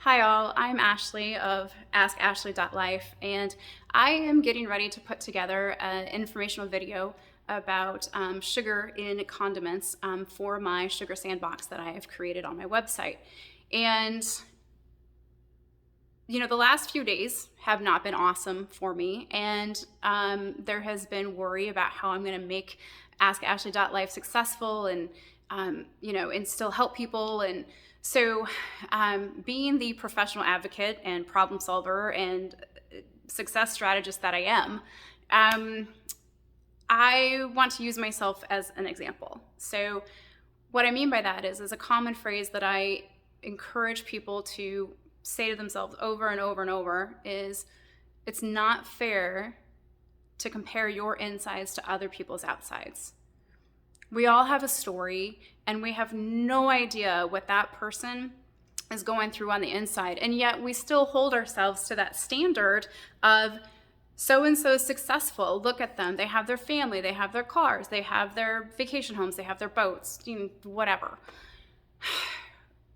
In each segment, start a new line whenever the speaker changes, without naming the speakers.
Hi all, I'm Ashley of askashley.life, and I am getting ready to put together an informational video about sugar in condiments for my sugar sandbox that I have created on my website. And the last few days have not been awesome for me, and there has been worry about how I'm going to make askashley.life successful and and still help people. And so being the professional advocate and problem solver and success strategist that I am, I want to use myself as an example. So what I mean by that is a common phrase that I encourage people to say to themselves over and over and over is, it's not fair to compare your insides to other people's outsides. We all have a story, and we have no idea what that person is going through on the inside. And yet we still hold ourselves to that standard of so-and-so is successful. Look at them. They have their family. They have their cars. They have their vacation homes. They have their boats, whatever.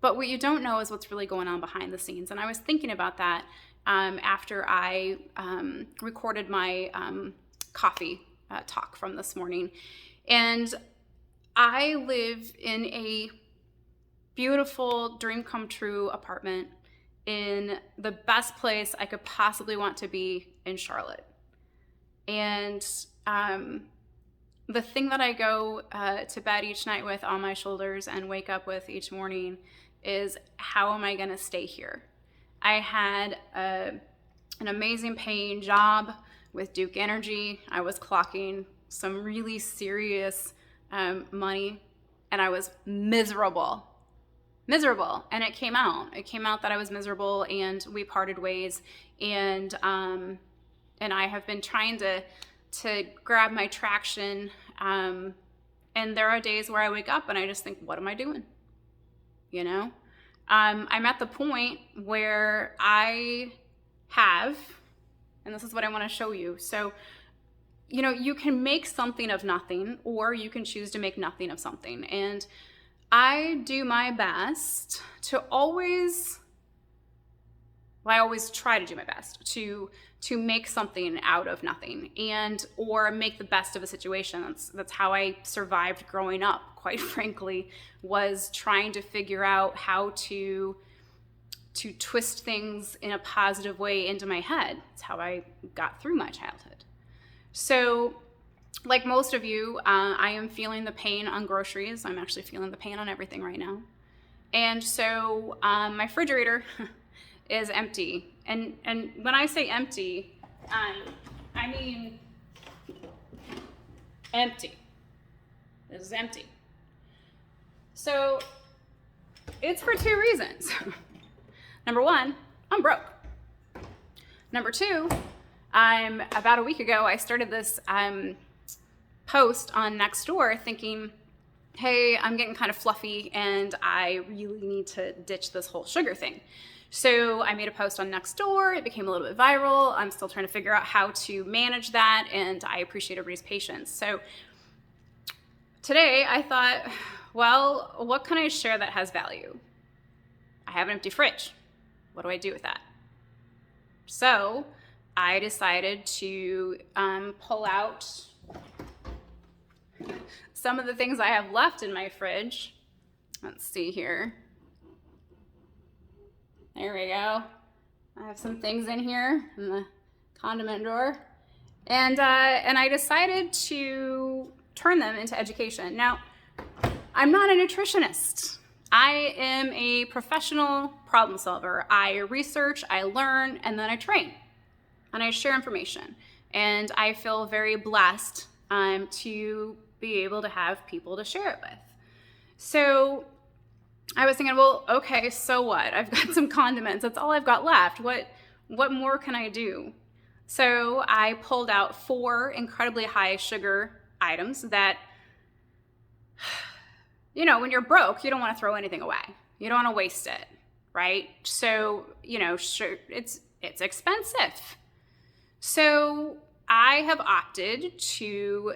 But what you don't know is what's really going on behind the scenes. And I was thinking about that after I recorded my coffee talk from this morning. And I live in a beautiful dream come true apartment in the best place I could possibly want to be in Charlotte. And the thing that I go to bed each night with on my shoulders and wake up with each morning is, how am I going to stay here? I had an amazing paying job with Duke Energy. I was clocking some really serious money, and I was miserable. And it came out that I was miserable, and we parted ways. And I have been trying to grab my traction. And there are days where I wake up and I just think, what am I doing? I'm at the point where I have, and this is what I want to show you. So, you can make something of nothing, or you can choose to make nothing of something. And I do my best to always try to do my best to make something out of nothing, or make the best of a situation. That's how I survived growing up, quite frankly, was trying to figure out how to twist things in a positive way into my head. It's how I got through my childhood. So, like most of you, I am feeling the pain on groceries. I'm actually feeling the pain on everything right now. And so my refrigerator is empty. And when I say empty, I mean empty. This is empty. So it's for two reasons. Number one, I'm broke. Number two, about a week ago, I started this post on Nextdoor thinking, hey, I'm getting kind of fluffy and I really need to ditch this whole sugar thing. So I made a post on Nextdoor. It became a little bit viral. I'm still trying to figure out how to manage that, and I appreciate everybody's patience. So today I thought, well, what can I share that has value? I have an empty fridge. What do I do with that? So I decided to pull out some of the things I have left in my fridge. Let's see here. There we go. I have some things in here in the condiment drawer. And I decided to turn them into education. Now, I'm not a nutritionist. I am a professional problem solver. I research, I learn, and then I train. And I share information. And I feel very blessed to be able to have people to share it with. So I was thinking, well, okay, so what? I've got some condiments. That's all I've got left. What more can I do? So I pulled out 4 incredibly high sugar items that, when you're broke, you don't want to throw anything away. You don't want to waste it, right? So, sure, it's expensive. So I have opted to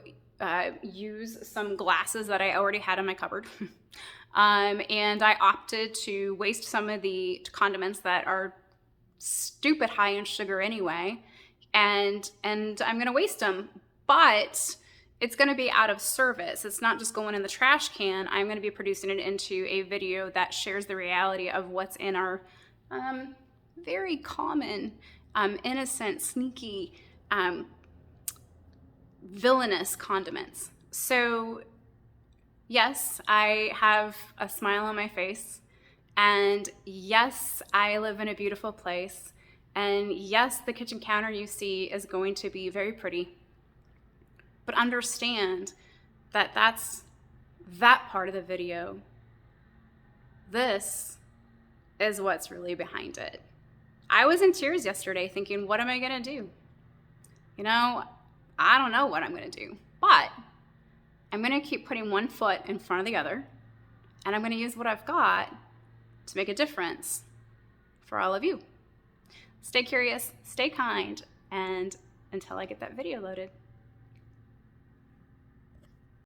use some glasses that I already had in my cupboard. And I opted to waste some of the condiments that are stupid high in sugar anyway, and I'm going to waste them. But it's going to be out of service. It's not just going in the trash can. I'm going to be producing it into a video that shares the reality of what's in our very common, innocent, sneaky, villainous condiments. So yes, I have a smile on my face, and yes, I live in a beautiful place, and yes, the kitchen counter you see is going to be very pretty. But understand that that's that part of the video. This is what's really behind it. I was in tears yesterday thinking, what am I going to do? You know, I don't know what I'm going to do, but I'm going to keep putting one foot in front of the other, and I'm going to use what I've got to make a difference for all of you. Stay curious, stay kind, and until I get that video loaded.